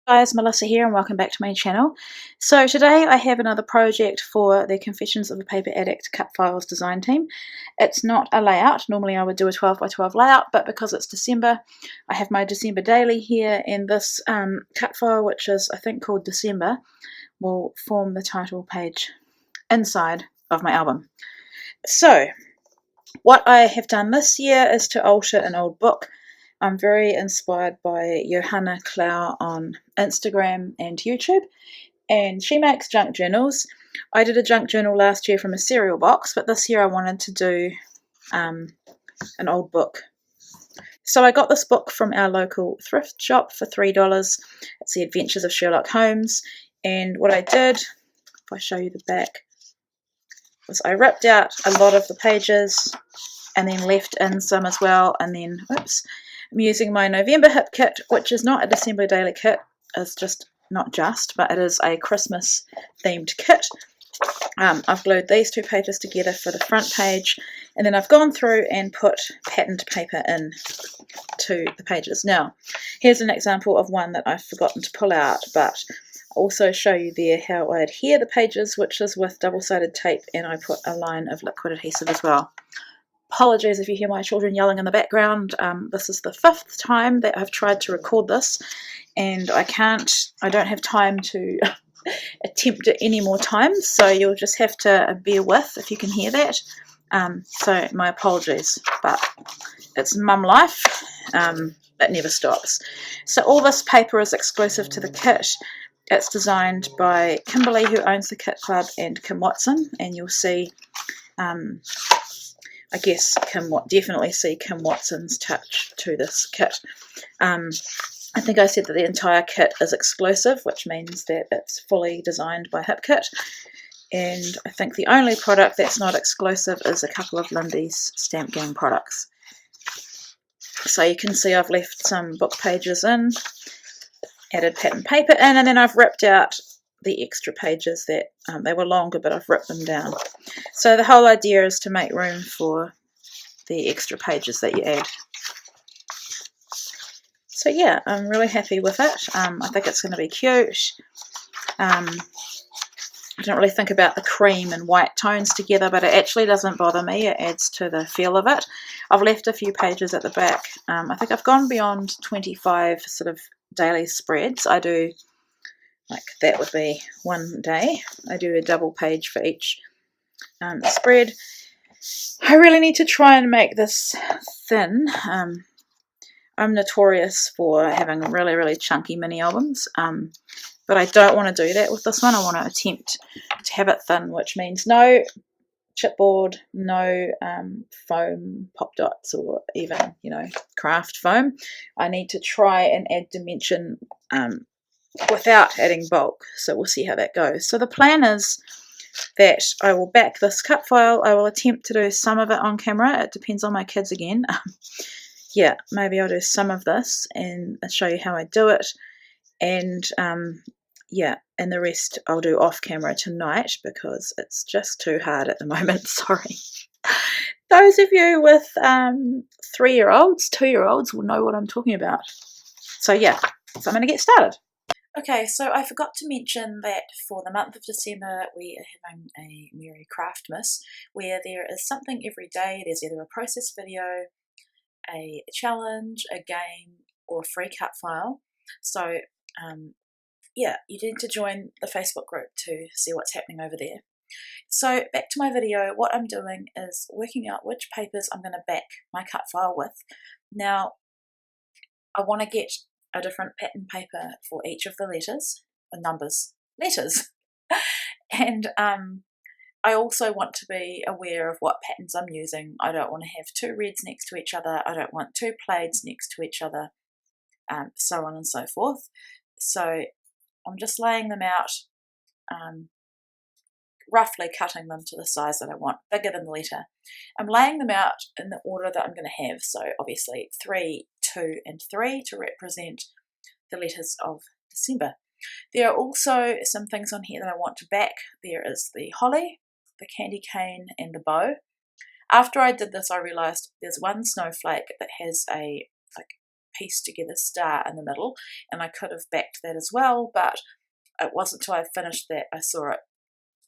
Guys, Melissa here and welcome back to my channel. So today I have another project for the Confessions of a Paper Addict Cutfiles design team. It's not a layout. Normally I would do a 12 by 12 layout, but because it's December, I have my December daily here, and this cut file, which is I think called December, will form the title page inside of my album. So what I have done this year is to alter an old book. I'm very inspired by Johanna Klau on Instagram and YouTube, and she makes junk journals. I did a junk journal last year from a cereal box, but this year I wanted to do an old book. So I got this book from our local thrift shop for $3. It's The Adventures of Sherlock Holmes, and what I did, if I show you the back, was I ripped out a lot of the pages and then left in some as well, and then, oops, I'm using my November Hip kit, which is not a December daily kit. It's just, not just, but it is a Christmas themed kit. I've glued these two pages together for the front page, and then I've gone through and put patterned paper in to the pages. Now, here's an example of one that I've forgotten to pull out, but I'll also show you there how I adhere the pages, which is with double-sided tape, and I put a line of liquid adhesive as well. Apologies if you hear my children yelling in the background. This is the 5th time that I've tried to record this, and I don't have time to attempt it any more times, so you'll just have to bear with if you can hear that. So my apologies, but it's mum life. It never stops. So all this paper is exclusive to the kit. It's designed by Kimberly, who owns the Kit Club, and Kim Watson, and you'll see I guess definitely see Kim Watson's touch to this kit. I think I said that the entire kit is exclusive, which means that it's fully designed by HipKit. And I think the only product that's not exclusive is a couple of Lindy's Stamp Gang products. So you can see I've left some book pages in, added pattern paper in, and then I've ripped out the extra pages that they were longer, but I've ripped them down. So the whole idea is to make room for the extra pages that you add. So yeah, I'm really happy with it. I think it's going to be cute. I don't really think about the cream and white tones together, but it actually doesn't bother me. It adds to the feel of it. I've left a few pages at the back. I think I've gone beyond 25 sort of daily spreads. I do, like, that would be one day. I do a double page for each spread. I really need to try and make this thin. I'm notorious for having really, really chunky mini albums, but I don't want to do that with this one. I want to attempt to have it thin, which means no chipboard, no foam pop dots, or even, craft foam. I need to try and add dimension without adding bulk, so we'll see how that goes. So the plan is that I will back this cut file. I will attempt to do some of it on camera. It depends on my kids again. Yeah, maybe I'll do some of this and show you how I do it, and yeah, and the rest I'll do off camera tonight because it's just too hard at the moment. Sorry. Those of you with 3-year-olds, 2-year-olds will know what I'm talking about. So yeah, so I'm going to get started. Okay, so I forgot to mention that for the month of December we are having a Merry Craftmas, where there is something every day. There's either a process video, a challenge, a game, or a free cut file. So yeah, you need to join the Facebook group to see what's happening over there. So back to my video, what I'm doing is working out which papers I'm going to back my cut file with. Now, I want to get a different pattern paper for each of the letters, letters. And I also want to be aware of what patterns I'm using. I don't want to have 2 reds next to each other. I don't want 2 plaids next to each other, so on and so forth. So I'm just laying them out, roughly cutting them to the size that I want, bigger than the letter. I'm laying them out in the order that I'm going to have. So obviously 3, 2, and 3 to represent the letters of December. There are also some things on here that I want to back. There is the holly, the candy cane, and the bow. After I did this, I realised there's one snowflake that has a pieced together star in the middle, and I could have backed that as well, but it wasn't until I finished that I saw it.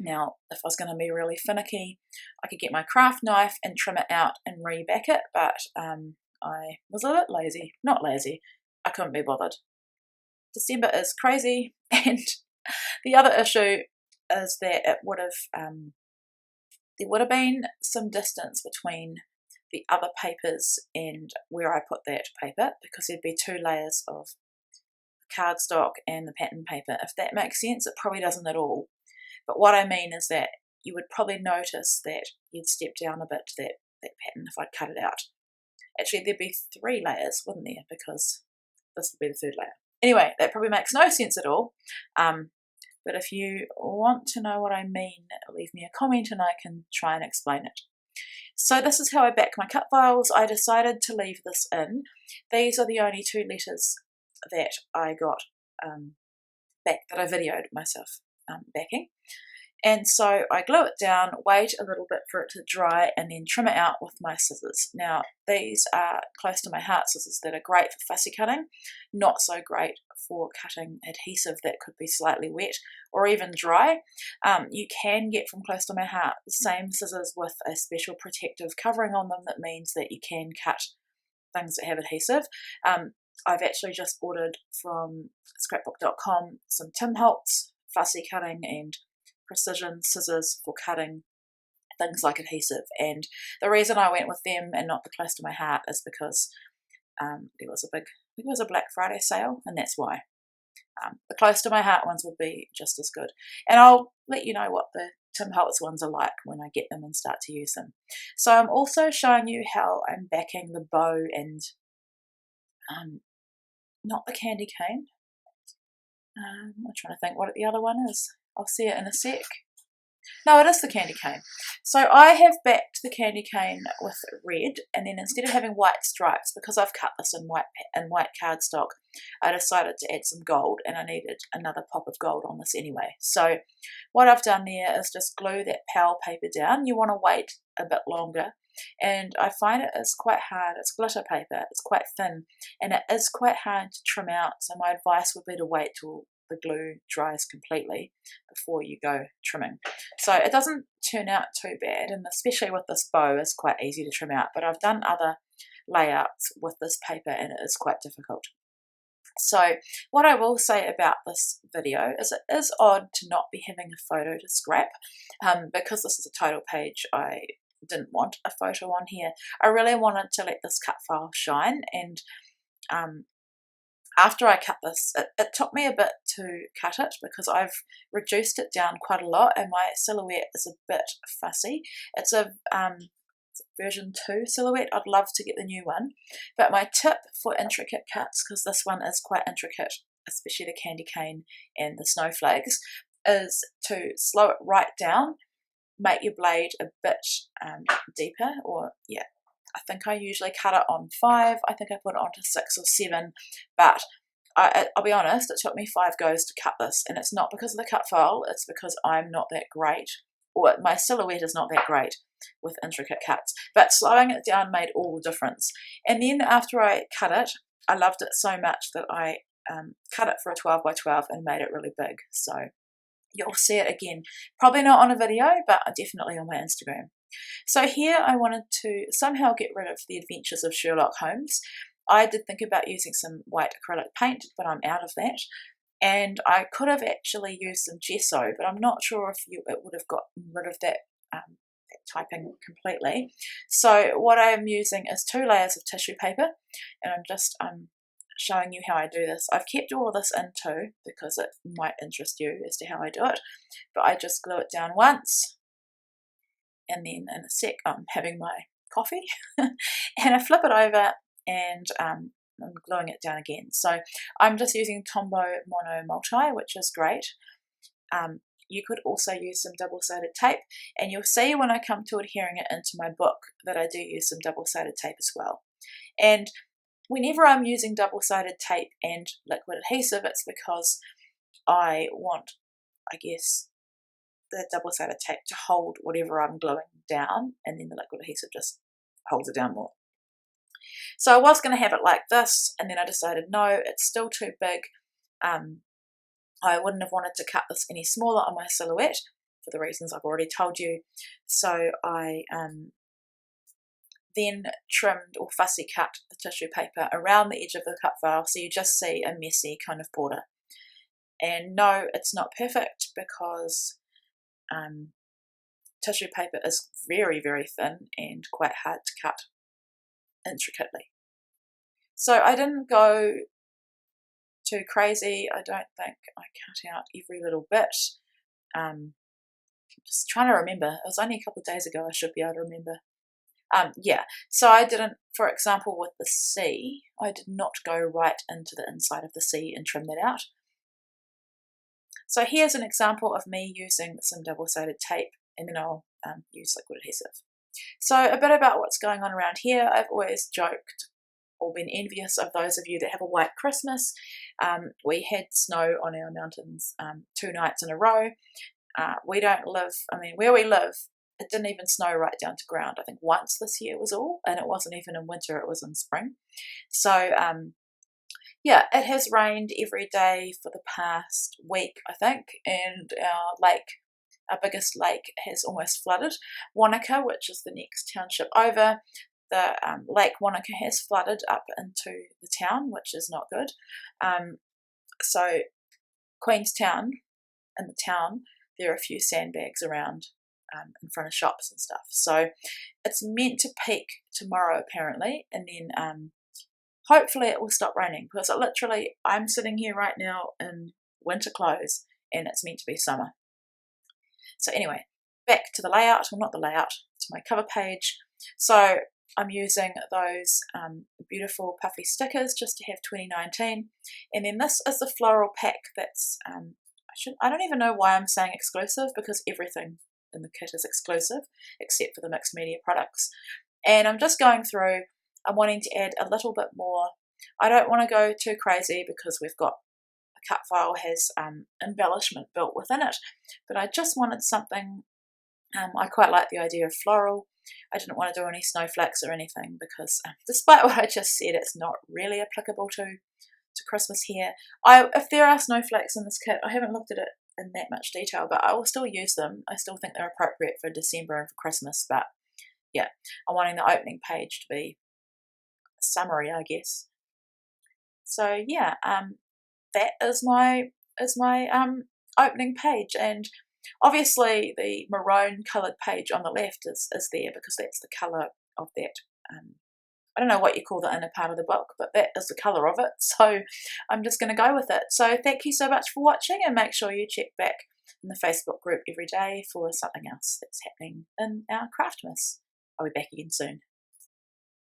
Now, if I was going to be really finicky, I could get my craft knife and trim it out and reback it, but I was a bit lazy. Not lazy, I couldn't be bothered. December is crazy, and the other issue is that it would have there would have been some distance between the other papers and where I put that paper, because there'd be 2 layers of cardstock and the pattern paper. If that makes sense, it probably doesn't at all. But what I mean is that you would probably notice that you'd step down a bit to that pattern if I'd cut it out. Actually, there'd be 3 layers, wouldn't there? Because this would be the 3rd layer. Anyway, that probably makes no sense at all. But if you want to know what I mean, leave me a comment and I can try and explain it. So this is how I back my cut files. I decided to leave this in. These are the only 2 letters that I got back, that I videoed myself backing. And so I glue it down, wait a little bit for it to dry, and then trim it out with my scissors. Now, these are close to my heart scissors that are great for fussy cutting, not so great for cutting adhesive that could be slightly wet or even dry. You can get from Close to My Heart the same scissors with a special protective covering on them that means that you can cut things that have adhesive. I've actually just ordered from scrapbook.com some Tim Holtz fussy cutting and precision scissors for cutting things like adhesive, and the reason I went with them and not the Close to My Heart is because there was a Black Friday sale, and that's why. The Close to My Heart ones would be just as good, and I'll let you know what the Tim Holtz ones are like when I get them and start to use them. So I'm also showing you how I'm backing the bow and not the candy cane. I'm trying to think what the other one is. I'll see it in a sec. No, it is the candy cane. So I have backed the candy cane with red, and then instead of having white stripes, because I've cut this in white cardstock, I decided to add some gold, and I needed another pop of gold on this anyway. So what I've done there is just glue that PAL paper down. You want to wait a bit longer, and I find it is quite hard. It's glitter paper, it's quite thin, and it is quite hard to trim out, so my advice would be to wait till the glue dries completely before you go trimming. So it doesn't turn out too bad, and especially with this bow, it's quite easy to trim out, but I've done other layouts with this paper and it is quite difficult. So what I will say about this video is it is odd to not be having a photo to scrap, because this is a title page. I didn't want a photo on here. I really wanted to let this cut file shine, and after I cut this, it took me a bit to cut it because I've reduced it down quite a lot, and my silhouette is a bit fussy. It's a version 2 silhouette. I'd love to get the new one, but my tip for intricate cuts, because this one is quite intricate, especially the candy cane and the snowflakes, is to slow it right down, make your blade a bit deeper, or yeah, I think I usually cut it on 5. I think I put it onto 6 or 7, but I'll be honest, it took me 5 goes to cut this, and it's not because of the cut file, it's because I'm not that great, or my silhouette is not that great with intricate cuts, but slowing it down made all the difference. And then after I cut it, I loved it so much that I cut it for a 12 by 12 and made it really big, so you'll see it again, probably not on a video, but definitely on my Instagram. So here I wanted to somehow get rid of the Adventures of Sherlock Holmes. I did think about using some white acrylic paint, but I'm out of that. And I could have actually used some gesso, but I'm not sure if it would have gotten rid of that typing completely. So what I'm using is 2 layers of tissue paper, and I'm just showing you how I do this. I've kept all of this in too because it might interest you as to how I do it, but I just glue it down once, and then in a sec I'm having my coffee and I flip it over and I'm gluing it down again. So I'm just using Tombow Mono Multi, which is great. You could also use some double-sided tape, and you'll see when I come to adhering it into my book that I do use some double-sided tape as well. And whenever I'm using double-sided tape and liquid adhesive, it's because I want, I guess, the double-sided tape to hold whatever I'm gluing down, and then the liquid adhesive just holds it down more. So I was going to have it like this, and then I decided no, it's still too big. I wouldn't have wanted to cut this any smaller on my silhouette for the reasons I've already told you. So I then trimmed or fussy cut the tissue paper around the edge of the cut file, so you just see a messy kind of border. And no, it's not perfect because tissue paper is very, very thin and quite hard to cut intricately. So I didn't go too crazy. I don't think I cut out every little bit. Just trying to remember. It was only a couple of days ago. I should be able to remember. Yeah, so I didn't, for example, with the C, I did not go right into the inside of the C and trim that out. So here's an example of me using some double-sided tape, and then I'll use liquid adhesive. So a bit about what's going on around here. I've always joked or been envious of those of you that have a white Christmas. We had snow on our mountains 2 nights in a row. We don't live, where we live, it didn't even snow right down to ground. I think once this year was all, and it wasn't even in winter, it was in spring. So yeah, it has rained every day for the past week, I think, and our biggest lake has almost flooded. Wanaka, which is the next township over, the Lake Wanaka has flooded up into the town, which is not good. So Queenstown, in the town, there are a few sandbags around in front of shops and stuff. So it's meant to peak tomorrow apparently, and then hopefully it will stop raining, because I'm sitting here right now in winter clothes and it's meant to be summer. So anyway, back to the layout, well not the layout, to my cover page. So I'm using those beautiful puffy stickers just to have 2019, and then this is the floral pack that's, I don't even know why I'm saying exclusive, because everything in the kit is exclusive except for the mixed media products. And I'm just going through, I'm wanting to add a little bit more. I don't want to go too crazy because we've got, the cut file has embellishment built within it, but I just wanted something, I quite like the idea of floral. I didn't want to do any snowflakes or anything because despite what I just said, it's not really applicable to Christmas here. If there are snowflakes in this kit, I haven't looked at it in that much detail, but I will still use them. I still think they're appropriate for December and for Christmas, but yeah, I'm wanting the opening page to be a summary, I guess. So yeah, that is my opening page, and obviously the maroon coloured page on the left is there because that's the colour of that. I don't know what you call the inner part of the book, but that is the colour of it, so I'm just going to go with it. So thank you so much for watching, and make sure you check back in the Facebook group every day for something else that's happening in our Craftmas. I'll be back again soon.